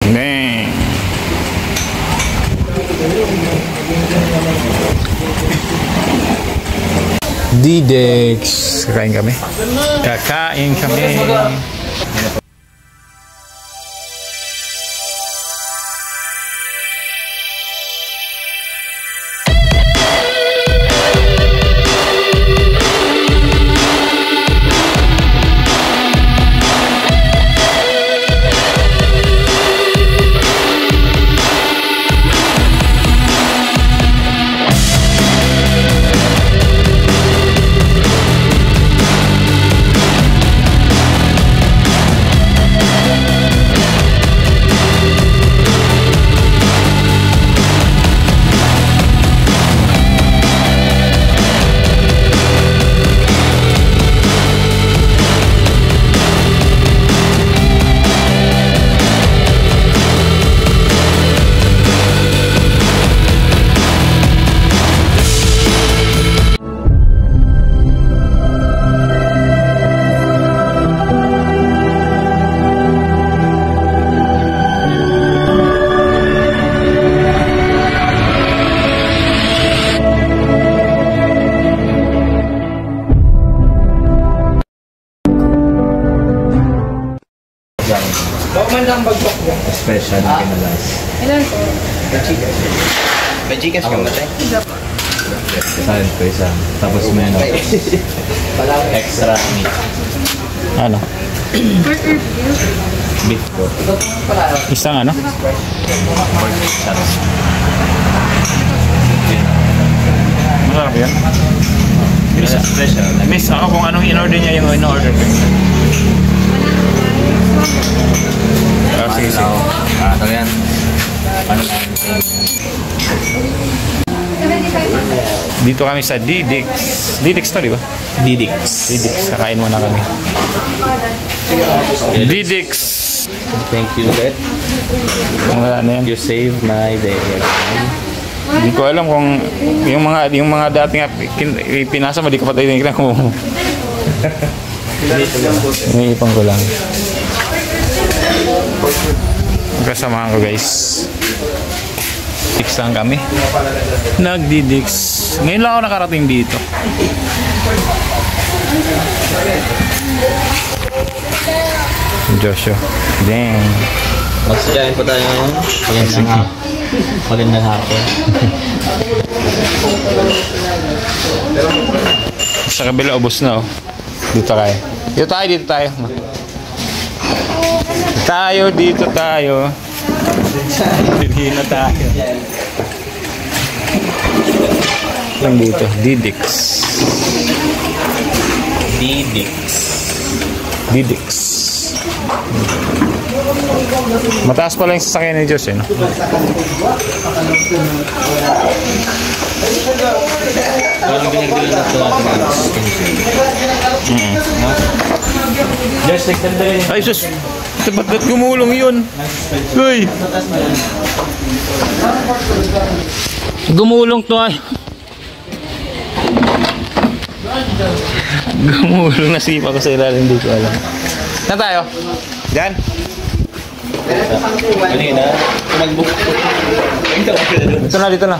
Dang. D-Dex. Kakain kami. Kakain kami. Special na kinalas. Ilan po? May Gcash ka matay? Saan ko isa. Tapos may ano. Extra meat. Ano? Beef po. Isang ano? Pork chops. Masarap yan. Special. Miss, ako kung anong in-order niya yung in-order ko. Sige, sige. Ito yan. Ano lang? Dito kami sa D-Dex. D-Dex to, di ba? D-Dex. D-Dex. Kakain muna kami. D-Dex. Thank you, Beth. Ano yan? You saved my day. Hindi ko alam kung yung mga dating pinasa mo, di ko patay din kung iniipang ko lang. Kasamahan ko guys. Dix lang kami. Nagdi-Dix. Ngayon lang ako nakarating dito. Joshua. Dang. Magsadyain po tayo ngayon. Magandang hapon. Sa kabila, ubos na oh. Dito tayo. Dito tayo. Dito tayo. Dito na tayo. Lang dito, D-Dex. Mataas pala yung sasakyan ni Diyos eh, no? Ay sus, ba't gumulong yun? Uy! Gumulong to ay. Gumulong na sipa ko sa ilalim, hindi ko alam. Saan tayo? Diyan? Kanina, mag-book. Dito na.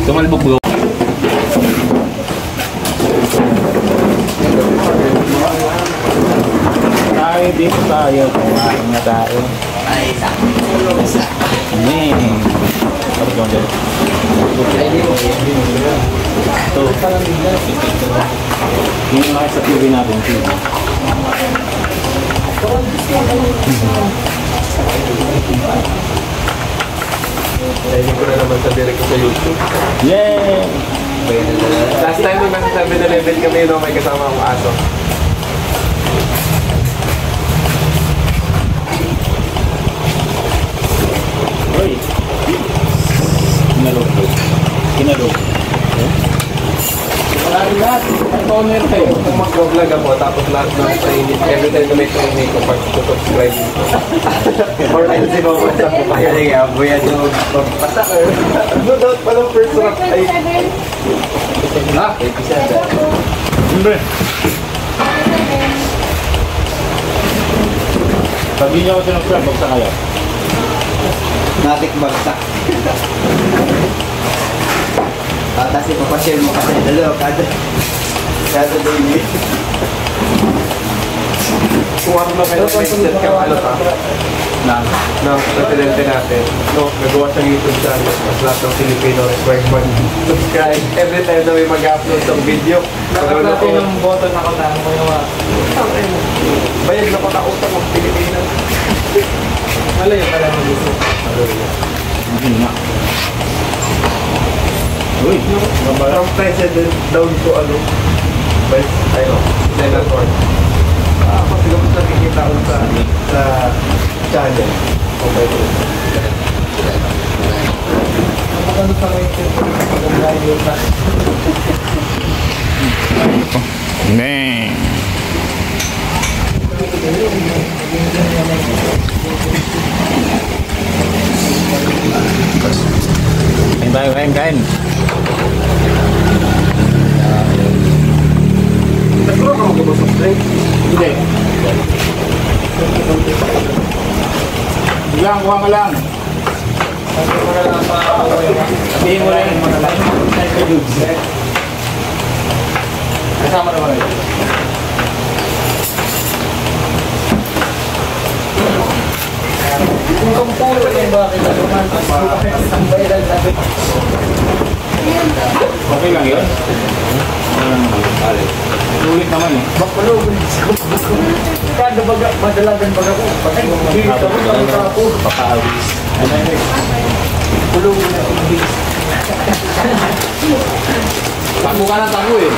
Tumalbog bro. Dito tayo. Kumain na tayo. Hindi na sa TV natin. Hindi ko na naman sa direct ko sa YouTube. Yeah! Last time nung nasa 7-Eleven kami, no, may kasama akong aso. Uy! Kinalog. Lahat. Toner kayo. Kung mag-vlog ako, tapos lahat ng training, every time na may training ko, pag-subscribe dito. Or ayun si Mama sa pupaya. Kaya nga, buya nyo magpasak. No doubt palang first rock ay... Ha? 87. Siyempre. Sabi niyo ako sinuscribe, bagsak kayo. Natik bagsak. Tapos ipapashare mo kasi dalawa kada daily. Kung ano na kayo mindset ka ano pa ng presidente natin, no, nagawa siyang YouTube channel mas lahat ng Filipino required mag-subscribe every time na may mag-upload ng video. Nakaroon natin ng button na katahan mo yung bayad na patautang ng Pilipinas. malayo pala mo dito. Hindi na. Uy, From president down to ano, vice, senator. Kasi kapag nakikita ko sa channel. Okay. Ano pa rin ito? Malayo pa. Bang! Kain. Nagkaroon ka mag-ubos of drink? Hindi. Lang, kuha ka lang. Sabihin mo lang. Kasama naman rin. Kung kampuro yung bakit na lumantas mo ang bayaran natin. Okay lang yun. Ulit naman eh. Bakalo, kada baga, madalagan baga ko. Patay, dito ako lang ako. Pakaawis. Kulong na ibig. Tago ka na tago eh.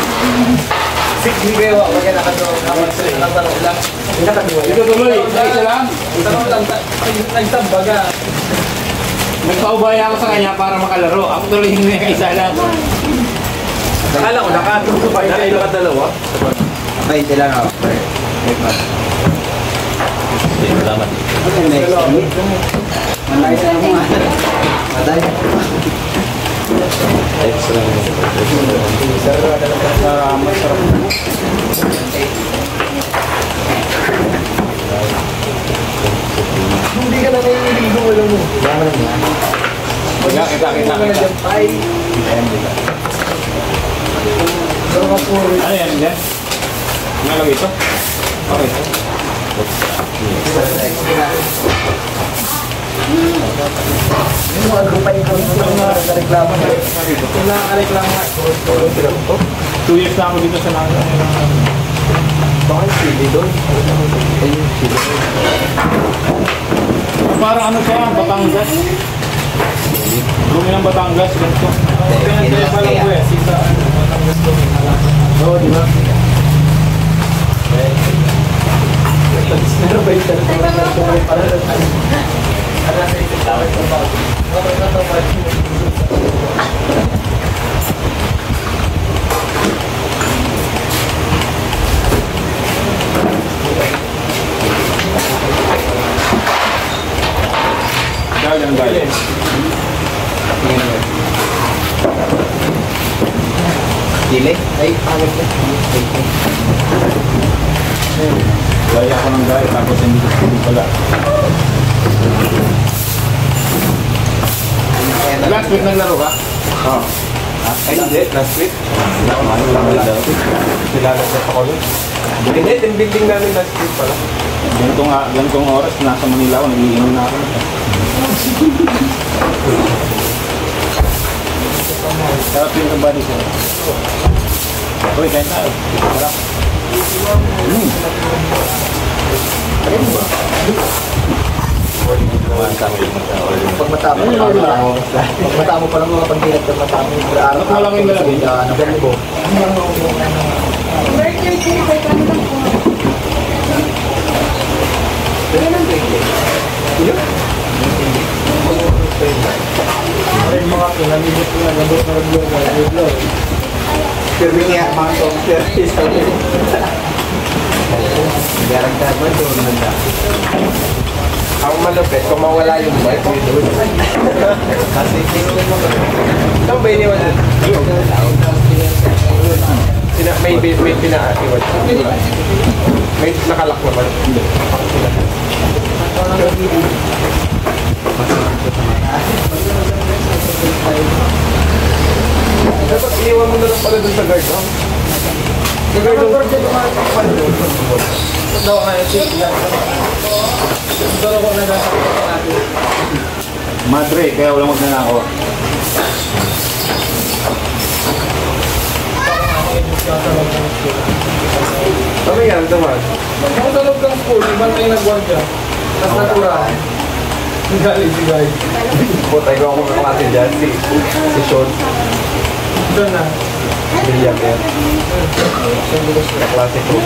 Hindi kayo, wag yan nakatulong. Nagtanong lang. Ito tuloy, isa lang. Tanong lang, nagtambaga. Nagpaubaya ako sa kanya para makalaro. Ako tuloy hindi na isa lang. Akala ko nakatulog ba? Nakailan ka dalawa? Ay, hindi lang ako. Salamat. Malay sa mga. Malay. Thanks lang. Masarap. Hindi ka na nahihiligo, alam mo. Kita. Ay, Ano yan dyan? Nalagay ito? Okay. yung mga grupay ko na reklamo na. Yung nakakareklamo nga. 2 years na ako dito sa Naga. Bakit sili doon? Parang ano siya, Batangas. Lumi ng Batangas, ganito. Kaya pala ko eh, sisa Batangas ko. Oo, di ba? Pero ba yung tanong para ano sa isip tawag ko ba? Galing. Dili? Ay, pangit na. Gaya ako ng gaya, tapos hindi pala. Last week naglaro ka? Oo. Ay, hindi. Last week. Kilala sa Pakolog. Hindi, team building namin last week pala. Ganitong oras, nasa Manila ako, nagiinom na ako. Sarap yung kabady ko. Uy, kain tayo. Sarap. Pag matapos pa lang mga pagdilat ng matapos. Ba't malaki yung lalagay? Nagalibo. Ay, mga pinamigit ko na nabot na naglo. Pero nga, mga software is garang taban doon nanda. Ang malupit, kung mawala yung bike, may doon. Kasi ito ba iniwan? May pinaatiwan. May nakalak naman. Dapat iiwan mo na lang pala dun sa guard, no? Sa guard, no? Daw nga yung siya. Siguro ko nagsasabi natin. Madre, kaya walang magnanakaw. Ano yan, naman? Kung sa loob ng school, ibang kayo nagwardya. Tapos naturahan. Galing si guys. Puta, ikaw ako mga klase dyan. Si Sean. Doon na. William yan. Kaklase ko.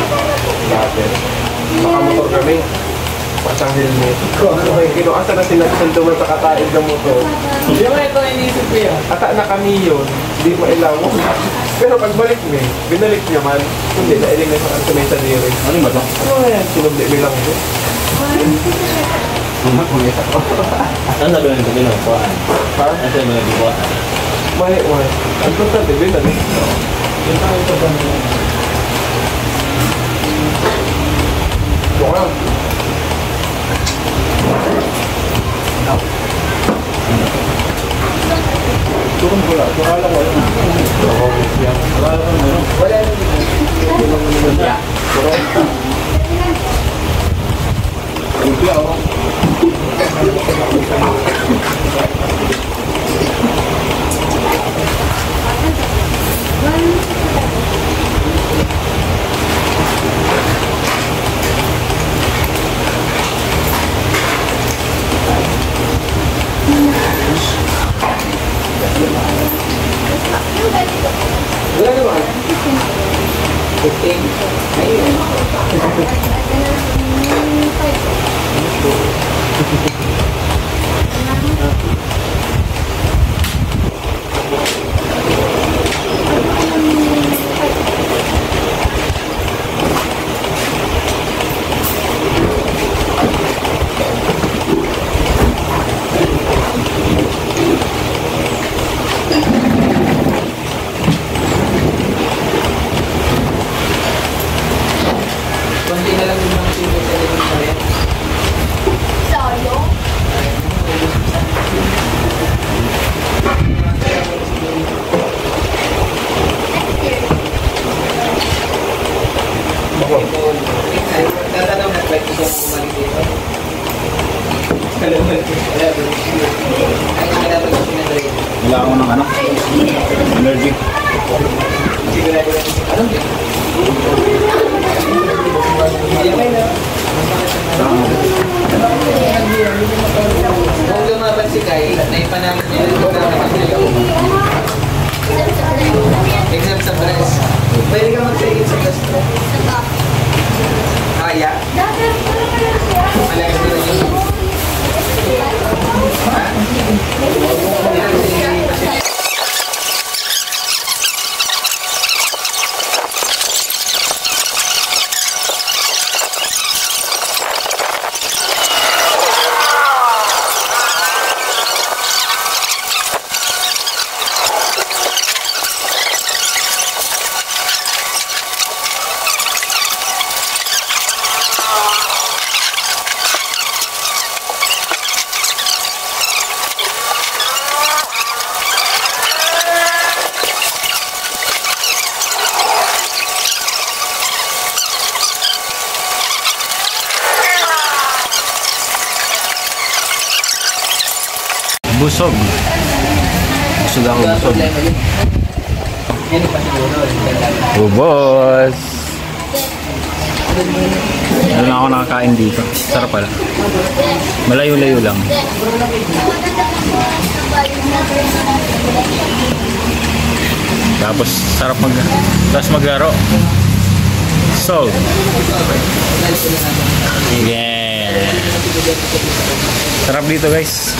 Dati. Nakamotor kami. Pasang helmet. Kinuasa na sila duman sa kataid ng motor. Yung ito inisip ko yan. Ata na kami yun. Hindi mo ilaw. Pero pagbalik mo, binalik niya man. Hindi na iling na sa may sadiri. Ano ba ito? Ano yan? Sinubli mo lang ito. Ano sabi ng ito binukuhaan? Ha? Ano sabi ng binukuhaan? May. Ang punta, di binalik. Yung tayo ito ba nila? Wow. Turun pula. Akala ko yun. Akala ko meron. Wala na. Lumpia ako. Wala na ba? 15. Ayun. Konti na lang yung mga sino sa living sa rin. Tatanong na flight ko siya bumalik dito. Ay, dapat ko sinadray. Wala ako ng ano. Allergic. Sigurado na siya. Anong di? Kung lumaban si Kai, naipanamit niya yung pagkakamas niya. Exam sa press. Pwede ka mag-take sa gastro. Kaya? Malakas din na yun. Ha? Busog. Busog ako, busog. Yan pa siguro. Ubos! Ano na ako nakakain dito. Sarap pala. Malayo-layo lang. Tapos sarap maglaro. So. Yeah. Sarap dito guys.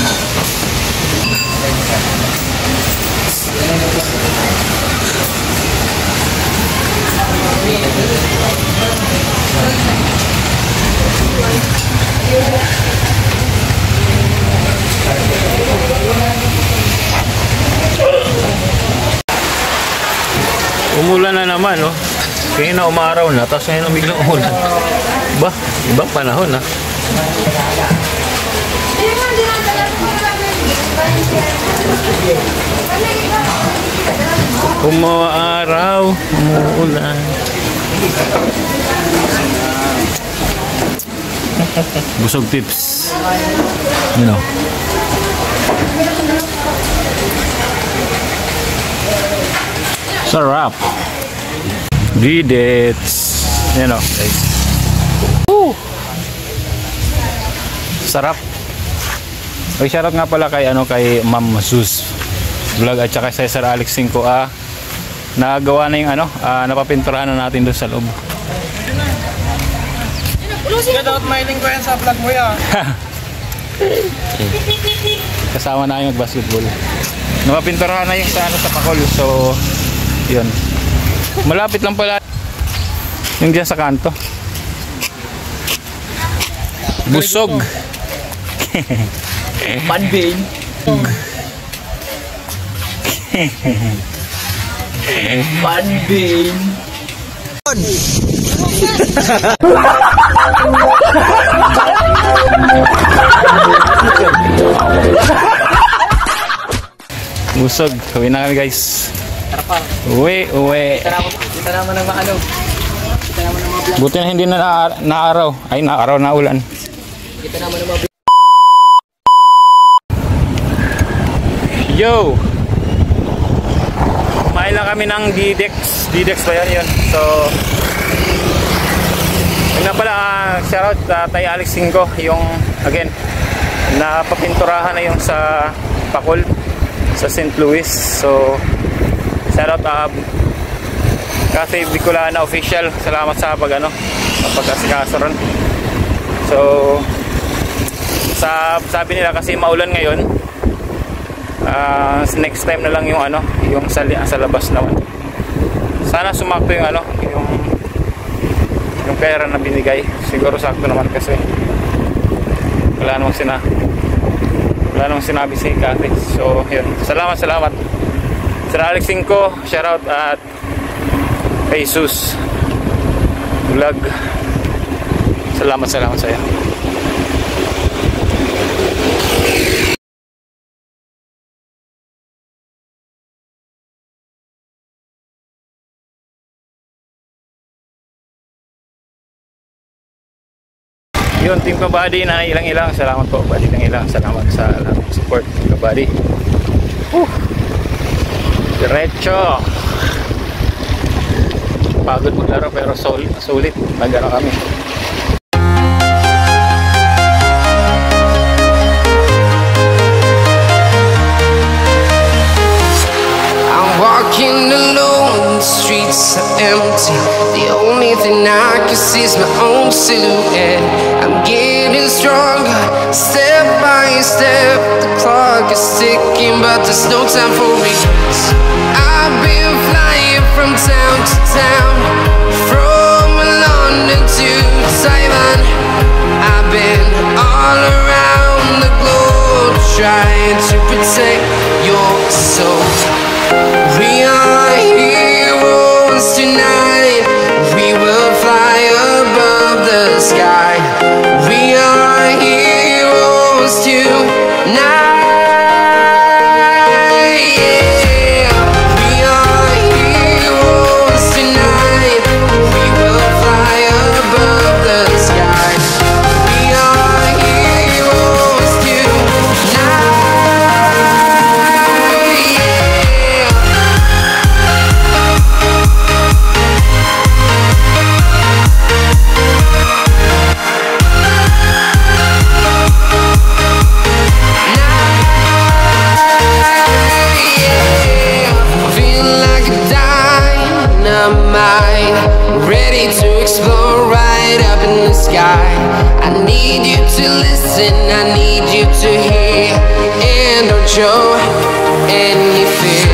Umulan na naman, no? Kaya na umaraw na, tapos ngayon biglang umulan. Ba, ibang panahon, ha? Umuaraw, umuulan. Busog tips. You know. Sarap. Bidets. You know, guys. Woo! Sarap. Oy, shoutout nga pala kay kay Ma'am Sus Vlog at saka Cesar Alex 5A. Nagawa na yung napapinturahan na natin doon sa loob. Shoutout mailing ko yan sa vlog mo yan. Kasama na yung basketball. Napapinturahan na yung sa pakol. So, yun. Malapit lang pala yung dyan sa kanto. Busog. Panbing. Panbing. Busog. Uwi na kami, guys. Uwi. Kita naman ng mga Kita naman ng mga vlog. Buti na hindi na araw. Ay, na araw na ulan. Kita naman ng mga vlog. Yo! Kumain lang kami ng D-Dex. D-Dex ba yun? So, yun na pala, shoutout kay Alex 5. Yung, again, napapinturahan na yung sa Pakol, sa St. Louis. So, shoutout kasi Bicolana official. Salamat sa pag-asikaso ron. So, sabi nila kasi maulan ngayon. Next time na lang yung yung sa labas naman. Sana sumakto yung yung pera na binigay. Siguro sakto naman kasi wala namang sinabi si Kathy. So yun, salamat Sir Alex 5, shoutout at Jesus Vlog. Salamat sa iyo. Yun, Team Kabady na ilang-ilang. Salamat po, Kabady ng ilang. Salamat sa support, Kabady. Diretso. Pagod maglaro pero sulit. Nagano kami. Walking alone, the streets are empty. The only thing I can see is my own silhouette. I'm getting stronger, step by step. The clock is ticking, but there's no time for regrets. I've been flying from town to town, from London to Taiwan. I've been all around the globe, trying to protect your soul. We are heroes tonight. We will fly above the sky. We are heroes tonight. Yeah. We are heroes tonight. We will fly above the sky. We are heroes tonight. Ready to explore right up in the sky. I need you to listen, I need you to hear, and don't show any fear.